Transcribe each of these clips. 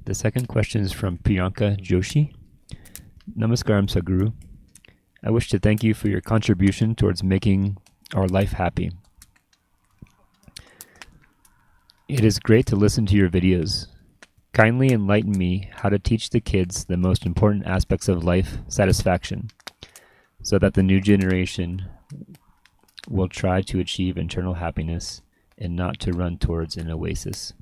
The second question is from Priyanka Joshi. Namaskaram, Sadhguru. I wish to thank you for your contribution towards making our life happy. It is great to listen to your videos. Kindly enlighten me how to teach the kids the most important aspects of life satisfaction so that the new generation will try to achieve internal happiness and not to run towards an oasis.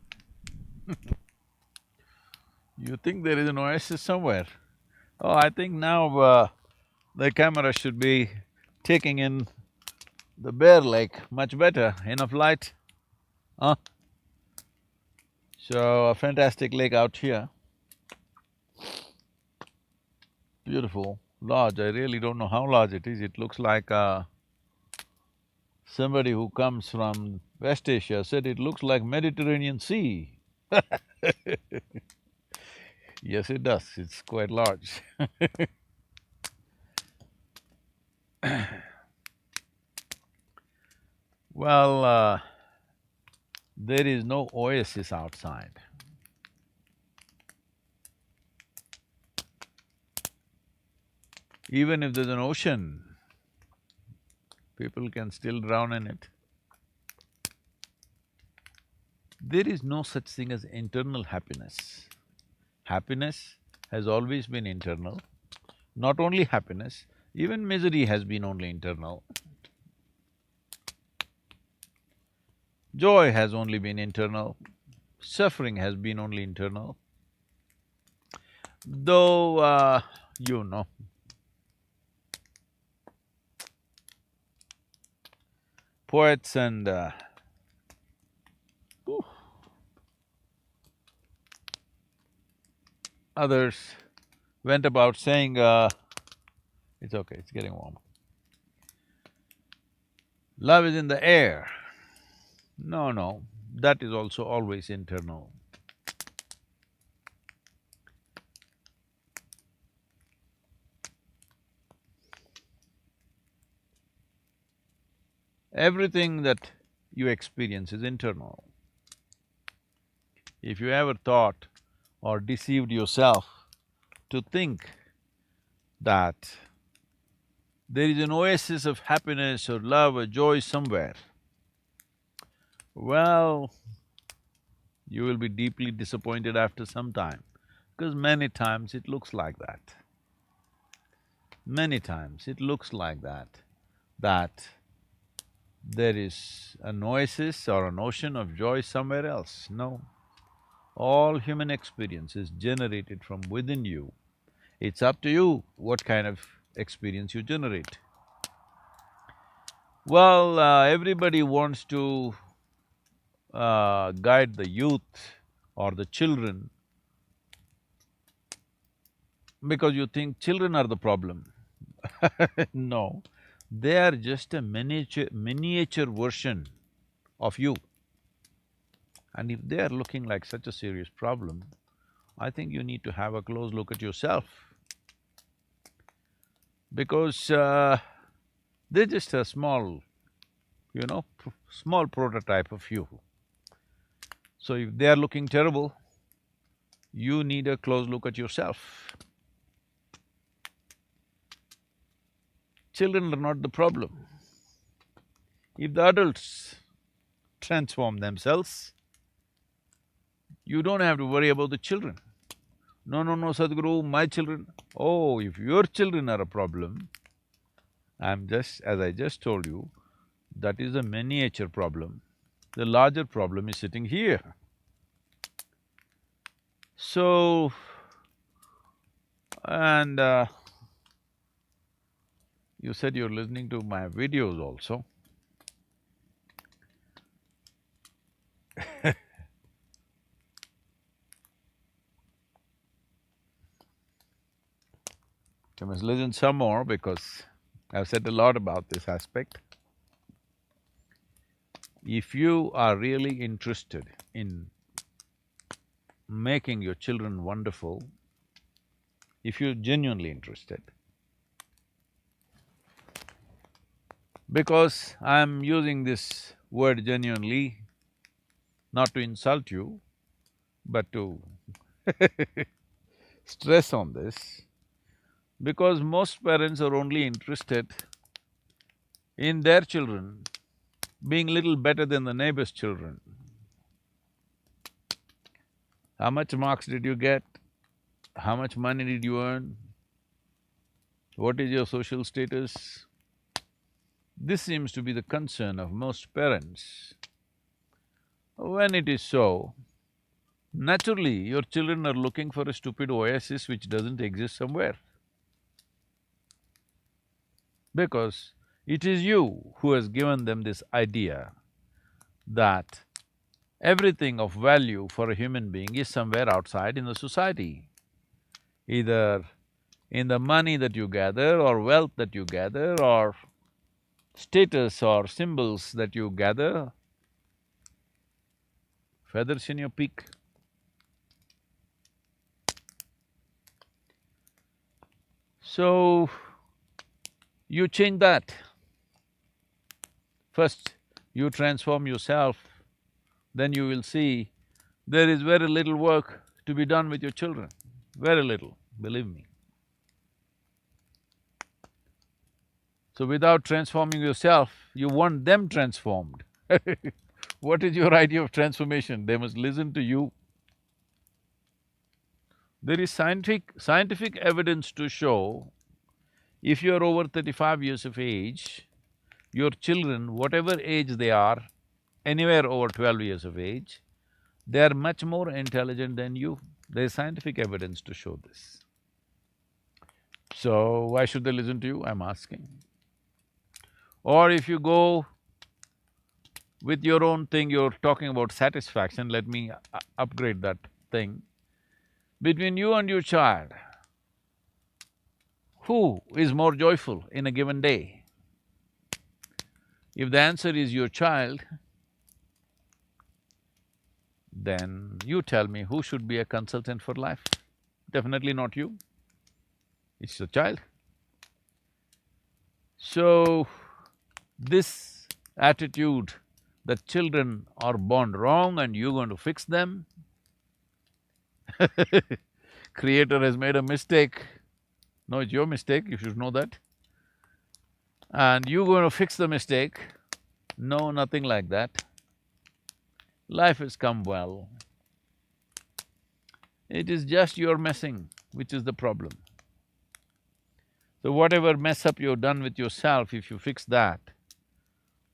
You think there is an oasis somewhere? Oh, I think now the camera should be taking in the Bear Lake much better, enough light, huh? So, a fantastic lake out here. Beautiful, large, I really don't know how large it is. It looks like somebody who comes from West Asia said it looks like Mediterranean Sea. Yes, it does, it's quite large. Well, there is no oasis outside. Even if there's an ocean, people can still drown in it. There is no such thing as internal happiness. Happiness has always been internal. Not only happiness, even misery has been only internal. Joy has only been internal. Suffering has been only internal. Though, you know, poets and others went about saying, it's okay, it's getting warm. Love is in the air. No, that is also always internal. Everything that you experience is internal. If you ever thought or deceived yourself to think that there is an oasis of happiness or love or joy somewhere, well, you will be deeply disappointed after some time, because many times it looks like that. Many times it looks like that there is an oasis or an ocean of joy somewhere else. No. All human experience is generated from within you. It's up to you what kind of experience you generate. Well, everybody wants to guide the youth or the children because you think children are the problem. No, they are just a miniature version of you. And if they are looking like such a serious problem, I think you need to have a close look at yourself. Because they're just a small, small prototype of you. So if they are looking terrible, you need a close look at yourself. Children are not the problem. If the adults transform themselves, you don't have to worry about the children. No, Sadhguru, my children… Oh, if your children are a problem, as I just told you, that is a miniature problem. The larger problem is sitting here. So, and you said you're listening to my videos also. You must listen some more because I've said a lot about this aspect. If you are really interested in making your children wonderful, if you're genuinely interested, because I'm using this word genuinely not to insult you, but to stress on this, because most parents are only interested in their children being little better than the neighbor's children. How much marks did you get? How much money did you earn? What is your social status? This seems to be the concern of most parents. When it is so, naturally your children are looking for a stupid oasis which doesn't exist somewhere. Because it is you who has given them this idea that everything of value for a human being is somewhere outside in the society. Either in the money that you gather or wealth that you gather or status or symbols that you gather, feathers in your beak. So, you change that. First, you transform yourself, then you will see there is very little work to be done with your children, very little, believe me. So without transforming yourself, you want them transformed. What is your idea of transformation? They must listen to you. There is scientific evidence to show if you are over 35 years of age, your children, whatever age they are, anywhere over 12 years of age, they are much more intelligent than you. There is scientific evidence to show this. So, why should they listen to you, I'm asking? Or if you go with your own thing, you're talking about satisfaction, let me upgrade that thing. Between you and your child, who is more joyful in a given day? If the answer is your child, then you tell me who should be a consultant for life? Definitely not you, it's the child. So, this attitude that children are born wrong and you're going to fix them, Creator has made a mistake. No, it's your mistake, you should know that. And you're going to fix the mistake. No, nothing like that. Life has come well. It is just your messing which is the problem. So whatever mess up you've done with yourself, if you fix that,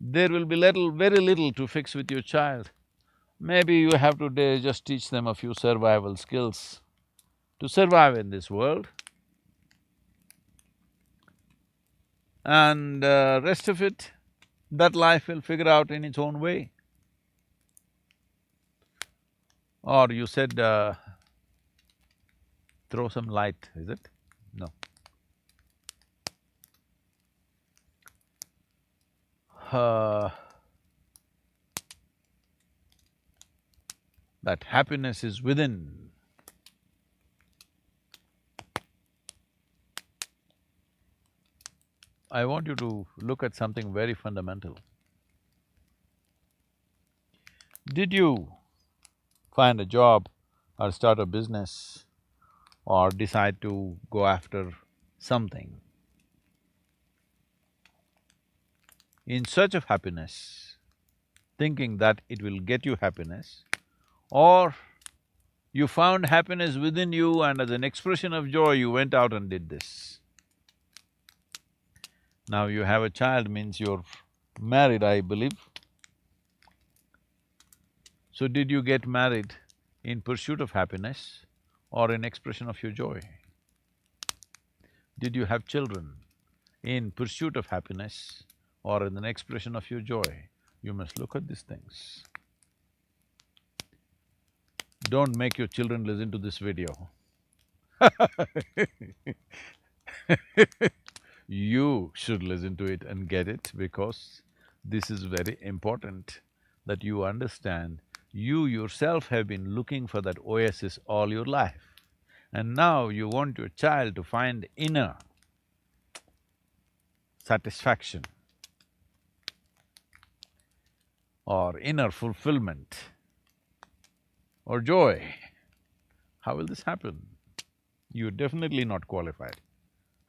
there will be very little to fix with your child. Maybe you have to just teach them a few survival skills to survive in this world. And rest of it, that life will figure out in its own way. Or you said, throw some light, is it? No. That happiness is within. I want you to look at something very fundamental. Did you find a job or start a business or decide to go after something in search of happiness, thinking that it will get you happiness, or you found happiness within you and as an expression of joy you went out and did this? Now you have a child means you're married, I believe. So did you get married in pursuit of happiness or in expression of your joy? Did you have children in pursuit of happiness or in an expression of your joy? You must look at these things. Don't make your children listen to this video. You should listen to it and get it, because this is very important that you understand. You yourself have been looking for that oasis all your life, and now you want your child to find inner satisfaction or inner fulfillment or joy. How will this happen? You're definitely not qualified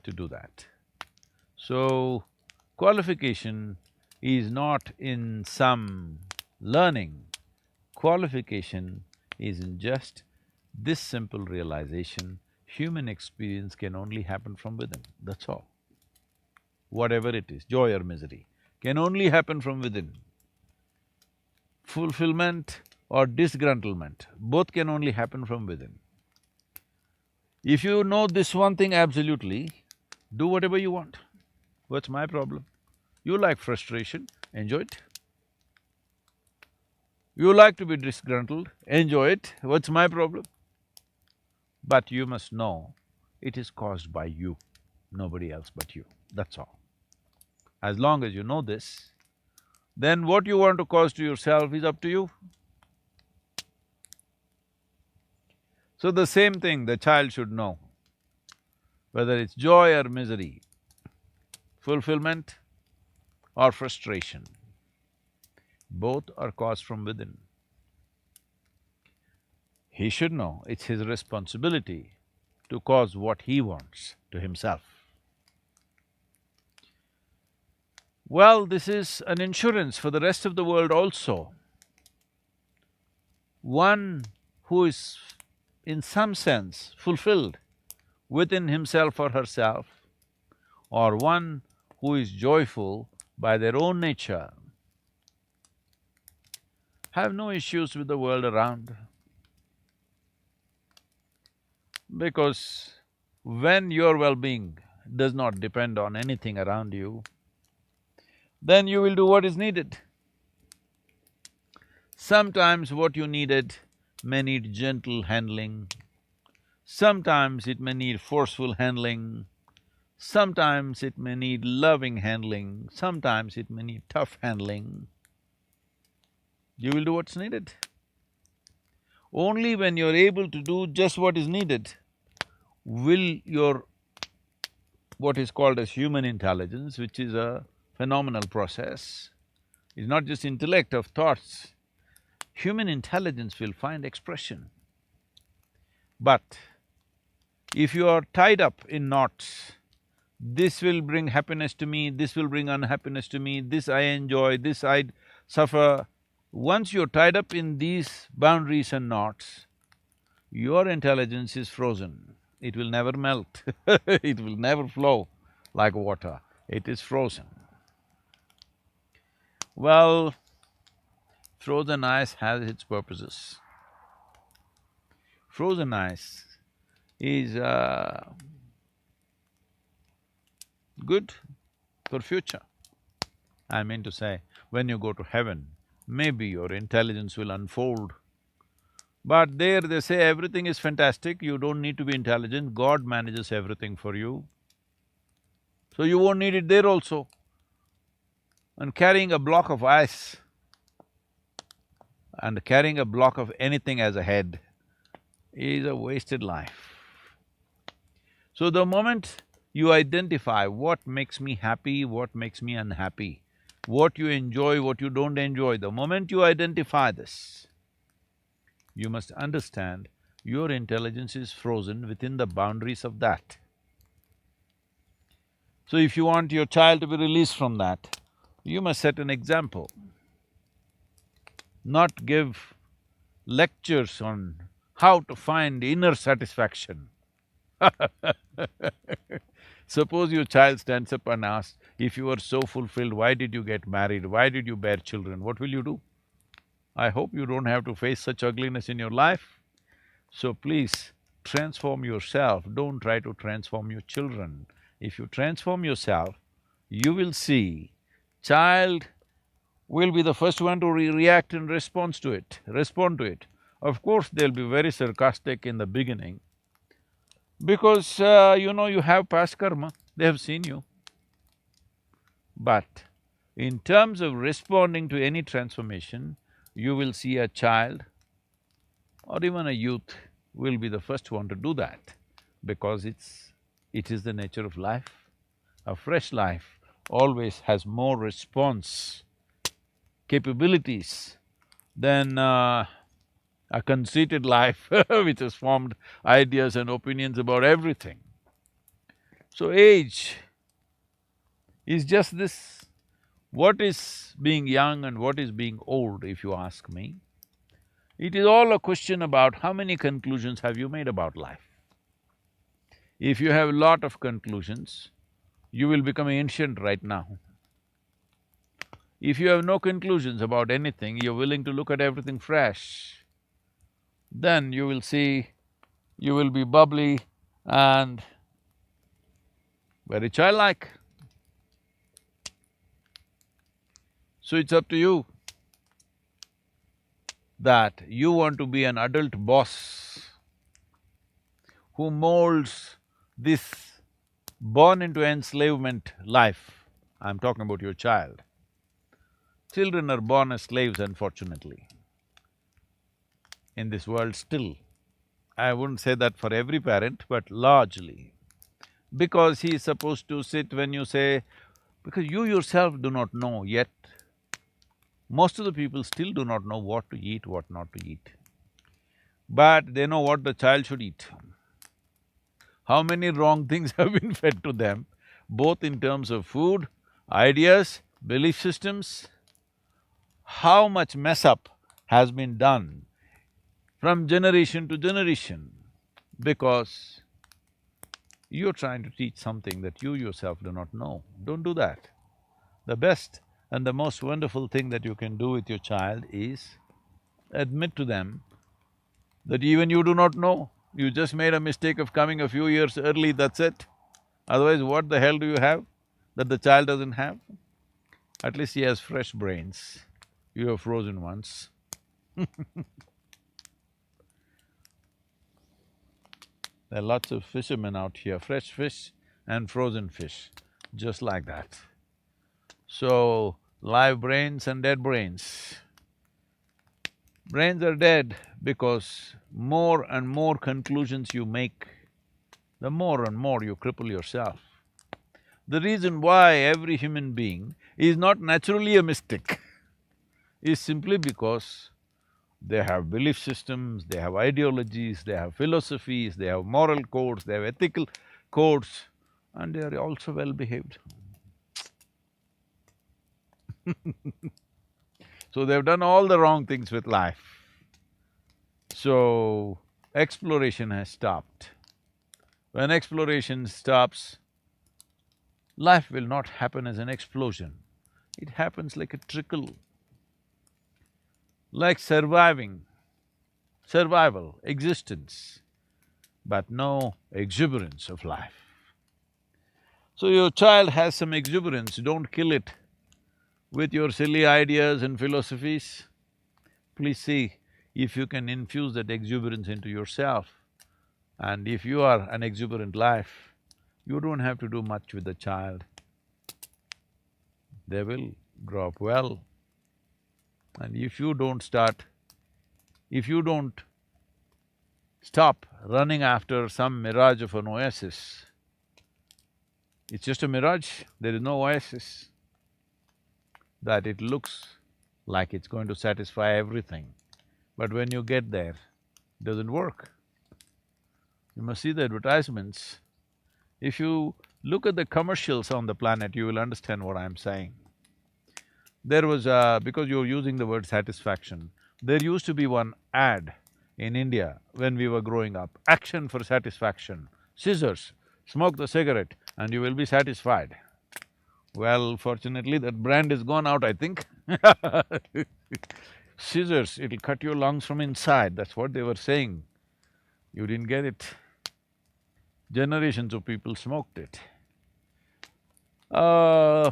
to do that. So, qualification is not in some learning, qualification is in just this simple realization, human experience can only happen from within, that's all. Whatever it is, joy or misery, can only happen from within. Fulfillment or disgruntlement, both can only happen from within. If you know this one thing absolutely, do whatever you want. What's my problem? You like frustration, enjoy it. You like to be disgruntled, enjoy it. What's my problem? But you must know, it is caused by you, nobody else but you, that's all. As long as you know this, then what you want to cause to yourself is up to you. So the same thing the child should know, whether it's joy or misery, fulfillment or frustration, both are caused from within. He should know it's his responsibility to cause what he wants to himself. Well, this is an insurance for the rest of the world also. One who is in some sense fulfilled within himself or herself, or one who is joyful by their own nature, have no issues with the world around. Because when your well-being does not depend on anything around you, then you will do what is needed. Sometimes what you needed may need gentle handling, sometimes it may need forceful handling, sometimes it may need loving handling, sometimes it may need tough handling. You will do what's needed. Only when you're able to do just what is needed will your… what is called as human intelligence, which is a phenomenal process, is not just intellect of thoughts, human intelligence will find expression. But if you are tied up in knots, this will bring happiness to me, this will bring unhappiness to me, this I enjoy, this I suffer. Once you're tied up in these boundaries and knots, your intelligence is frozen. It will never melt it will never flow like water, it is frozen. Well, frozen ice has its purposes. Frozen ice is good for future. I mean to say, when you go to heaven, maybe your intelligence will unfold. But there they say everything is fantastic, you don't need to be intelligent, God manages everything for you. So you won't need it there also. And carrying a block of ice and carrying a block of anything as a head is a wasted life. So the moment you identify what makes me happy, what makes me unhappy, what you enjoy, what you don't enjoy, the moment you identify this, you must understand your intelligence is frozen within the boundaries of that. So if you want your child to be released from that, you must set an example, not give lectures on how to find inner satisfaction. Suppose your child stands up and asks, if you were so fulfilled, why did you get married, why did you bear children, what will you do? I hope you don't have to face such ugliness in your life. So please, transform yourself, don't try to transform your children. If you transform yourself, you will see child will be the first one to react in response to it, respond to it. Of course, they'll be very sarcastic in the beginning because, you have past karma, they have seen you. But in terms of responding to any transformation, you will see a child or even a youth will be the first one to do that because it is the nature of life. A fresh life always has more response capabilities than a conceited life which has formed ideas and opinions about everything. So age is just this. What is being young and what is being old, if you ask me? It is all a question about how many conclusions have you made about life. If you have a lot of conclusions, you will become ancient right now. If you have no conclusions about anything, you're willing to look at everything fresh, then you will see, you will be bubbly and very childlike. So it's up to you that you want to be an adult boss who molds this born into enslavement life. I'm talking about your child. Children are born as slaves, unfortunately, in this world still. I wouldn't say that for every parent, but largely. Because he is supposed to sit when you say… because you yourself do not know yet. Most of the people still do not know what to eat, what not to eat. But they know what the child should eat. How many wrong things have been fed to them, both in terms of food, ideas, belief systems, how much mess up has been done from generation to generation because you're trying to teach something that you yourself do not know. Don't do that. The best and the most wonderful thing that you can do with your child is admit to them that even you do not know, you just made a mistake of coming a few years early, that's it. Otherwise, what the hell do you have that the child doesn't have? At least he has fresh brains, you have frozen ones. There are lots of fishermen out here, fresh fish and frozen fish, just like that. So, live brains and dead brains. Brains are dead because more and more conclusions you make, the more and more you cripple yourself. The reason why every human being is not naturally a mystic is simply because they have belief systems, they have ideologies, they have philosophies, they have moral codes, they have ethical codes, and they are also well-behaved. So they've done all the wrong things with life. So, exploration has stopped. When exploration stops, life will not happen as an explosion. It happens like a trickle, like survival, existence, but no exuberance of life. So your child has some exuberance, don't kill it with your silly ideas and philosophies. Please see if you can infuse that exuberance into yourself. And if you are an exuberant life, you don't have to do much with the child. They will grow up well. And if you don't stop running after some mirage of an oasis, it's just a mirage, there is no oasis, that it looks like it's going to satisfy everything. But when you get there, it doesn't work. You must see the advertisements. If you look at the commercials on the planet, you will understand what I'm saying. There was because you're using the word satisfaction, there used to be one ad in India when we were growing up, action for satisfaction, scissors, smoke the cigarette and you will be satisfied. Well, fortunately that brand is gone out, I think. Scissors, it'll cut your lungs from inside, that's what they were saying. You didn't get it. Generations of people smoked it.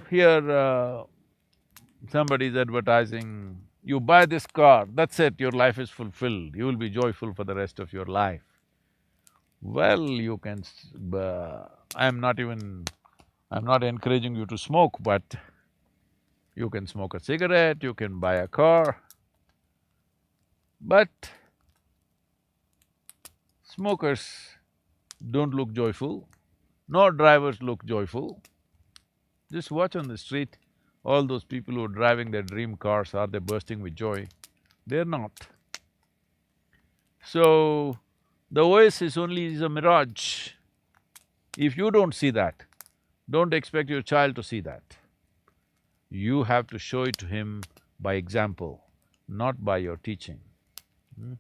Here, somebody's advertising, you buy this car, that's it, your life is fulfilled, you will be joyful for the rest of your life. Well, you can… I'm not encouraging you to smoke, but you can smoke a cigarette, you can buy a car. But smokers don't look joyful, nor drivers look joyful. Just watch on the street, all those people who are driving their dream cars, are they bursting with joy? They're not. So, the oasis only is a mirage. If you don't see that, don't expect your child to see that. You have to show it to him by example, not by your teaching. Hmm?